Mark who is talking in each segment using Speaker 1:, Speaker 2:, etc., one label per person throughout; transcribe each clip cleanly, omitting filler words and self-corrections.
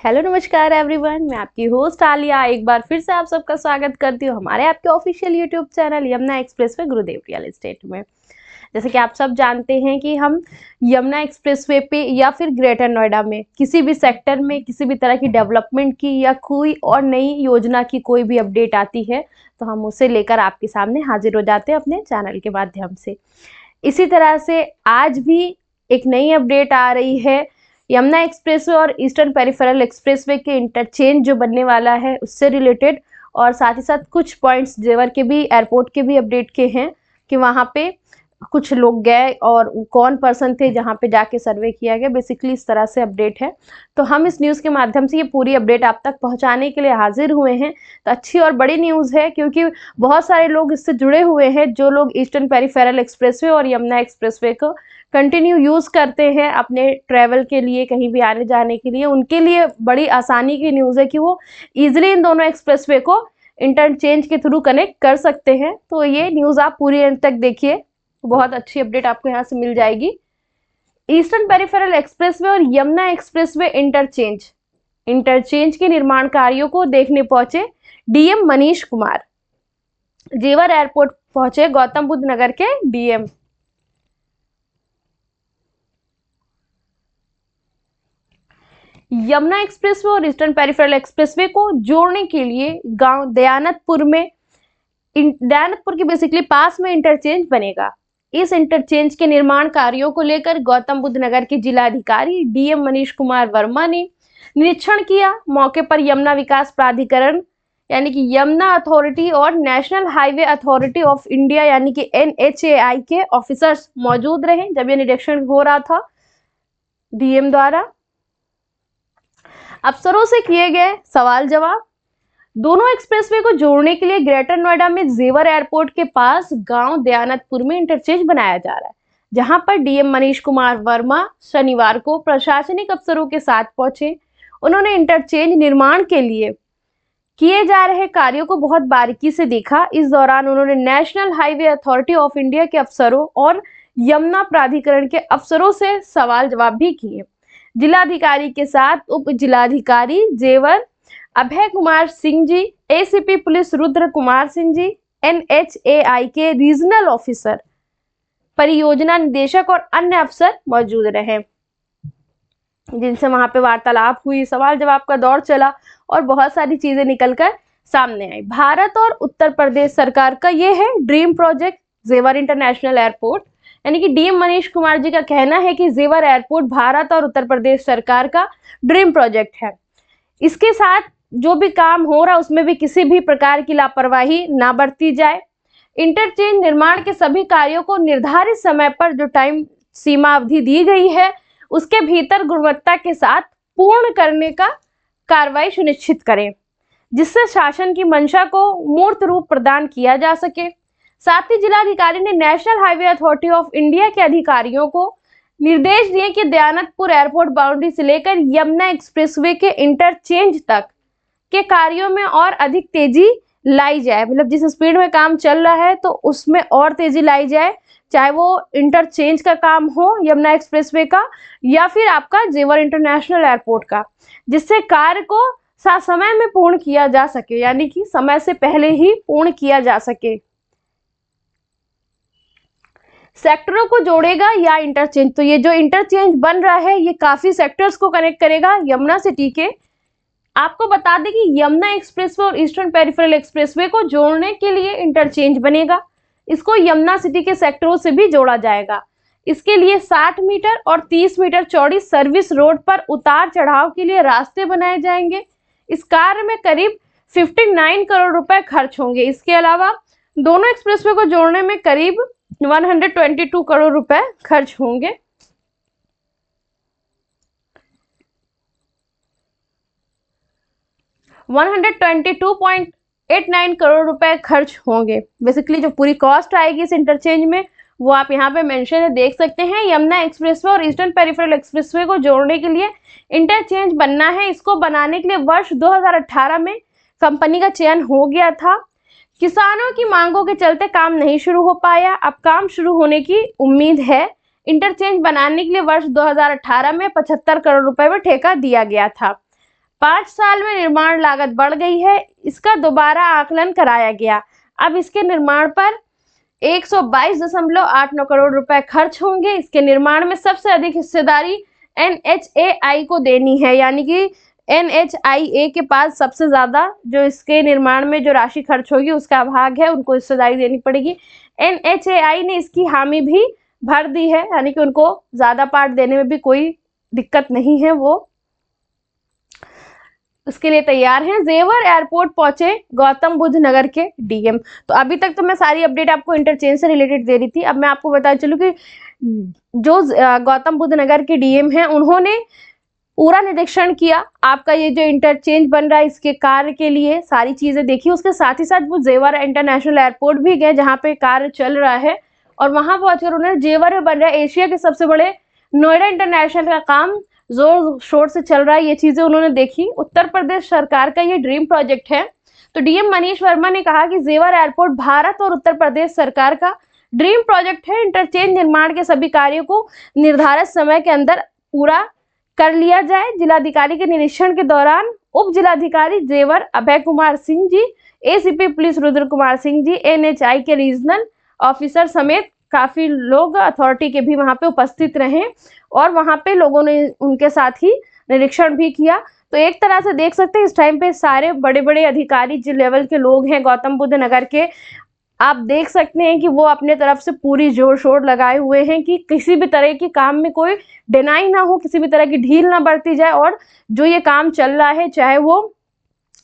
Speaker 1: Hello नमस्कार everyone, मैं आपकी होस्ट आलिया एक बार फिर से आप सबका स्वागत करती हूँ हमारे आपके official YouTube channel Yamuna expressway गुरुदेव रियल एस्टेट में। जैसे कि आप सब जानते हैं कि हम यमुना एक्सप्रेसवे पे या फिर ग्रेटर नोएडा में किसी भी सेक्टर में किसी भी तरह की डेवलपमेंट की या कोई और नई योजना की कोई भी अपडेट आती है तो हम उसे लेकर आपके सामने हाजिर हो जाते हैं अपने चैनल के माध्यम से। इसी तरह से आज भी एक नई अपडेट आ रही है यमुना एक्सप्रेसवे और ईस्टर्न पेरिफेरल एक्सप्रेसवे के इंटरचेंज जो बनने वाला है उससे रिलेटेड, और साथ ही साथ कुछ पॉइंट्स जेवर के भी एयरपोर्ट के भी अपडेट के हैं कि वहाँ पे कुछ लोग गए और कौन पर्सन थे जहाँ पे जाके सर्वे किया गया। बेसिकली इस तरह से अपडेट है, तो हम इस न्यूज़ के माध्यम से ये पूरी अपडेट आप तक पहुँचाने के लिए हाजिर हुए हैं। तो अच्छी और बड़ी न्यूज़ है क्योंकि बहुत सारे लोग इससे जुड़े हुए हैं जो लोग ईस्टर्न पेरिफेरल एक्सप्रेसवे और यमुना एक्सप्रेसवे को कंटिन्यू यूज़ करते हैं अपने ट्रैवल के लिए, कहीं भी आने जाने के लिए। उनके लिए बड़ी आसानी की न्यूज़ है कि वो ईजिली इन दोनों एक्सप्रेसवे को इंटरचेंज के थ्रू कनेक्ट कर सकते हैं। तो ये न्यूज़ आप पूरी एंड तक देखिए, बहुत अच्छी अपडेट आपको यहाँ से मिल जाएगी। ईस्टर्न पेरिफेरल एक्सप्रेसवे और यमुना एक्सप्रेसवे इंटरचेंज के निर्माण कार्यों को देखने पहुंचे डीएम मनीष कुमार। जेवर एयरपोर्ट पहुंचे गौतम बुद्ध नगर के डीएम। यमुना एक्सप्रेसवे और ईस्टर्न पेरिफेरल एक्सप्रेसवे को जोड़ने के लिए गांव दयानतपुर के बेसिकली पास में इंटरचेंज बनेगा। इस इंटरचेंज के निर्माण कार्यों को लेकर गौतम बुद्ध नगर के जिलाधिकारी डीएम मनीष कुमार वर्मा ने निरीक्षण किया। मौके पर यमुना विकास प्राधिकरण यानी कि यमुना अथॉरिटी और national highway authority of India यानी कि NHAI के ऑफिसर्स मौजूद रहे जब यह निरीक्षण हो रहा था डीएम द्वारा। अफसरों से किए गए सवाल जवाब। दोनों एक्सप्रेसवे को जोड़ने के लिए ग्रेटर नोएडा में जेवर एयरपोर्ट के पास गांव दयानतपुर में इंटरचेंज बनाया जा रहा है, जहां पर डीएम मनीष कुमार वर्मा शनिवार को प्रशासनिक अफसरों के साथ पहुंचे। उन्होंने इंटरचेंज निर्माण के लिए किए जा रहे कार्यों को बहुत बारीकी से देखा। इस दौरान उन्होंने national highway authority of India के अफसरों और यमुना प्राधिकरण के अफसरों से सवाल जवाब भी किए। जिलाधिकारी के साथ उप जिलाधिकारी जेवर Abhay Kumar Singh ji, ACP police Rudra Kumar Singh ji, NHAI के रीजनल ऑफिसर, परियोजना निदेशक और अन्य अफसर मौजूद रहे, जिनसे वहां पे वार्तालाप हुई, सवाल जवाब का दौर चला और बहुत सारी चीजें निकलकर सामने आई। भारत और उत्तर प्रदेश सरकार का ये है ड्रीम प्रोजेक्ट जेवर इंटरनेशनल एयरपोर्ट, यानी कि डीएम मनीष कुमार जी का कहना है कि जेवर एयरपोर्ट भारत और उत्तर प्रदेश सरकार का ड्रीम प्रोजेक्ट है। इसके साथ जो भी काम हो रहा है उसमें भी किसी भी प्रकार की लापरवाही ना बरती जाए। इंटरचेंज निर्माण के सभी कार्यों को निर्धारित समय पर जो टाइम सीमा अवधि दी गई है उसके भीतर गुणवत्ता के साथ पूर्ण करने का कार्रवाई सुनिश्चित करें, जिससे शासन की मंशा को मूर्त रूप प्रदान किया जा सके। साथ ही जिलाधिकारी ने national highway authority of India के अधिकारियों को निर्देश दिए कि दयानतपुर एयरपोर्ट बाउंड्री से लेकर यमुना एक्सप्रेसवे के इंटरचेंज तक के कार्यों में और अधिक तेजी लाई जाए। मतलब जिस स्पीड में काम चल रहा है तो उसमें और तेजी लाई जाए, चाहे वो इंटरचेंज का काम हो यमुना एक्सप्रेसवे का या फिर आपका जेवर इंटरनेशनल एयरपोर्ट का, जिससे कार्य को समय में पूर्ण किया जा सके, यानी कि समय से पहले ही पूर्ण किया जा सके। सेक्टरों को जोड़ेगा या इंटरचेंज, तो ये जो इंटरचेंज बन रहा है ये काफी सेक्टर्स को कनेक्ट करेगा यमुना सिटी के। आपको बता दें कि यमुना एक्सप्रेसवे और ईस्टर्न पेरिफेरल एक्सप्रेसवे को जोड़ने के लिए इंटरचेंज बनेगा। इसको यमुना सिटी के सेक्टरों से भी जोड़ा जाएगा। इसके लिए 60 मीटर और 30 मीटर चौड़ी सर्विस रोड पर उतार चढ़ाव के लिए रास्ते बनाए जाएंगे। इस कार्य में करीब 59 करोड़ रुपए खर्च होंगे। इसके अलावा दोनों एक्सप्रेसवे को जोड़ने में करीब 122 करोड़ रुपए खर्च होंगे। 122.89 करोड़ रुपए खर्च होंगे। बेसिकली जो पूरी कॉस्ट आएगी इस इंटरचेंज में वो आप यहाँ पे मेंशन है, देख सकते हैं। यमुना एक्सप्रेसवे और ईस्टर्न पेरिफेरल एक्सप्रेसवे को जोड़ने के लिए इंटरचेंज बनना है। इसको बनाने के लिए वर्ष 2018 में कंपनी का चयन हो गया था। किसानों की मांगों के चलते काम नहीं शुरू हो पाया, अब काम शुरू होने की उम्मीद है। इंटरचेंज बनाने के लिए वर्ष 2018 में 75 करोड़ रुपए में ठेका दिया गया था। 5 साल में निर्माण लागत बढ़ गई है, इसका दोबारा आकलन कराया गया। अब इसके निर्माण पर 122.89 करोड़ रुपए खर्च होंगे। इसके निर्माण में सबसे अधिक हिस्सेदारी NHAI को देनी है, यानी कि NHIA के पास सबसे ज्यादा जो इसके निर्माण में जो राशि खर्च होगी उसका भाग है, उनको हिस्सेदारी देनी पड़ेगी। NHAI ने इसकी हामी भी भर दी है, यानी कि उनको ज्यादा पार्ट देने में भी कोई दिक्कत नहीं है, वो उसके लिए तैयार हैं। जेवर एयरपोर्ट पहुंचे गौतम बुद्ध नगर के DM। तो अभी तक तो मैं सारी अपडेट आपको इंटरचेंज से रिलेटेड दे रही थी। अब मैं आपको बता चलूं कि जो गौतम बुद्ध नगर के DM हैं उन्होंने पूरा निरीक्षण किया, आपका ये जो इंटरचेंज बन रहा है इसके कार्य के लिए सारी चीजें देखी। उसके साथ ही साथ वो जेवर इंटरनेशनल एयरपोर्ट भी गए जहाँ पे कार्य चल रहा है, और वहां पहुंचकर उन्होंने जेवर में बन रहा है एशिया के सबसे बड़े नोएडा इंटरनेशनल का काम जोर शोर से चल रहा है, ये चीजें उन्होंने देखी। उत्तर प्रदेश सरकार का ये ड्रीम प्रोजेक्ट है। तो DM मनीष वर्मा ने कहा कि जेवर एयरपोर्ट भारत और उत्तर प्रदेश सरकार का ड्रीम प्रोजेक्ट है। इंटरचेंज निर्माण के सभी कार्यों को निर्धारित समय के अंदर पूरा कर लिया जाए। जिलाधिकारी के निरीक्षण के दौरान उप जिलाधिकारी जेवर Abhay Kumar Singh ji, ACP police Rudra Kumar Singh ji, NHI के रीजनल ऑफिसर समेत काफी लोग अथॉरिटी के भी वहां पे उपस्थित रहे, और वहां पे लोगों ने उनके साथ ही निरीक्षण भी किया। तो एक तरह से देख सकते हैं इस टाइम पे सारे बड़े बड़े अधिकारी जिस लेवल के लोग हैं गौतम बुद्ध नगर के, आप देख सकते हैं कि वो अपने तरफ से पूरी जोर शोर लगाए हुए हैं कि किसी भी तरह के काम में कोई डिनाई ना हो, किसी भी तरह की ढील ना बरती जाए। और जो ये काम चल रहा है, चाहे वो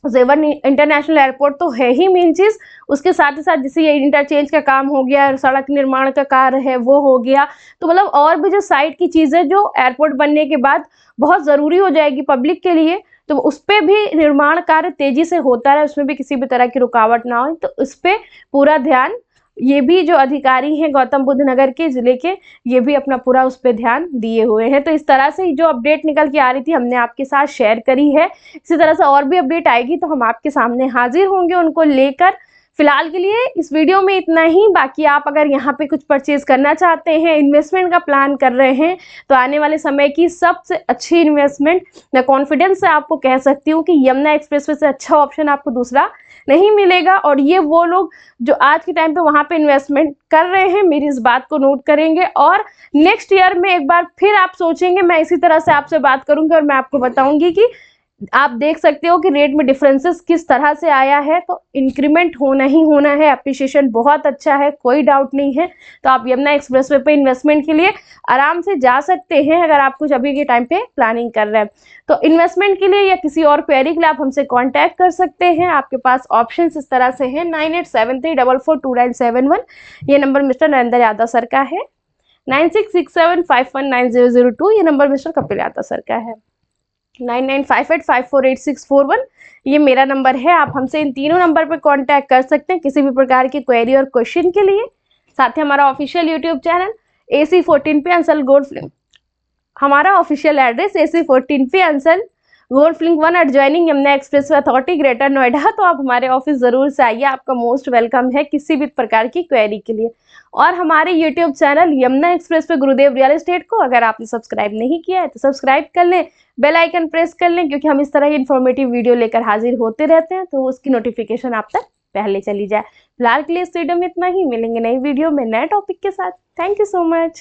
Speaker 1: जेवर इंटरनेशनल एयरपोर्ट तो है ही मेन चीज, उसके साथ ही साथ जैसे ये इंटरचेंज का काम हो गया, सड़क निर्माण का कार्य है वो हो गया, तो मतलब और भी जो साइड की चीजें जो एयरपोर्ट बनने के बाद बहुत जरूरी हो जाएगी पब्लिक के लिए, तो उस पर भी निर्माण कार्य तेजी से होता रहे, उसमें भी किसी भी तरह की रुकावट ना हो। तो उस पर पूरा ध्यान ये भी जो अधिकारी हैं गौतम बुद्ध नगर के जिले के, ये भी अपना पूरा उस पर ध्यान दिए हुए हैं। तो इस तरह से जो अपडेट निकल के आ रही थी हमने आपके साथ शेयर करी है। इसी तरह से और भी अपडेट आएगी तो हम आपके सामने हाजिर होंगे उनको लेकर। फिलहाल के लिए इस वीडियो में इतना ही। बाकी आप अगर यहाँ पे कुछ परचेज करना चाहते हैं, इन्वेस्टमेंट का प्लान कर रहे हैं, तो आने वाले समय की सबसे अच्छी इन्वेस्टमेंट, मैं कॉन्फिडेंस से आपको कह सकती हूँ कि यमुना एक्सप्रेसवे से अच्छा ऑप्शन आपको दूसरा नहीं मिलेगा। और ये वो लोग जो आज के टाइम पे वहाँ पे इन्वेस्टमेंट कर रहे हैं, मेरी इस बात को नोट करेंगे, और नेक्स्ट ईयर में एक बार फिर आप सोचेंगे, मैं इसी तरह से आपसे बात करूंगी और मैं आपको बताऊंगी कि आप देख सकते हो कि रेट में डिफरेंसेस किस तरह से आया है। तो इंक्रीमेंट होना ही होना है, अप्रिशिएशन बहुत अच्छा है, कोई डाउट नहीं है। तो आप यमुना एक्सप्रेसवे पे इन्वेस्टमेंट के लिए आराम से जा सकते हैं अगर आप कुछ अभी के टाइम पे प्लानिंग कर रहे हैं। तो इन्वेस्टमेंट के लिए या किसी और क्वेरी के लिए आप हमसे कॉन्टैक्ट कर सकते हैं। आपके पास ऑप्शन इस तरह से है 9873442971, ये number mister Narendra Yadav sir का है। 9667519002, ये number mister Kapil Yadav sir का है। 9958548641, ये मेरा नंबर है। आप हमसे इन तीनों नंबर पर कांटेक्ट कर सकते हैं किसी भी प्रकार की क्वेरी और क्वेश्चन के लिए। साथ ही हमारा ऑफिशियल यूट्यूब चैनल AC14 पे अंसल गोल्ड फिल्म, हमारा ऑफिशियल एड्रेस AC14 पे Ansal gold film 1 adjoining Yamuna expressway authority greater Noida. तो आप हमारे ऑफिस जरूर से आइए, आपका मोस्ट वेलकम है किसी भी प्रकार की क्वेरी के लिए। और हमारे यूट्यूब चैनल यमुना एक्सप्रेस पे गुरुदेव रियल एस्टेट को अगर आपने सब्सक्राइब नहीं किया है तो सब्सक्राइब कर लें, बेल आइकन प्रेस कर लें, क्योंकि हम इस तरह की इन्फॉर्मेटिव वीडियो लेकर हाजिर होते रहते हैं, तो उसकी नोटिफिकेशन आप तक पहले चली जाए। फिलहाल के लिए इस वीडियो में इतना ही, मिलेंगे नई वीडियो में नए टॉपिक के साथ। Thank you so much.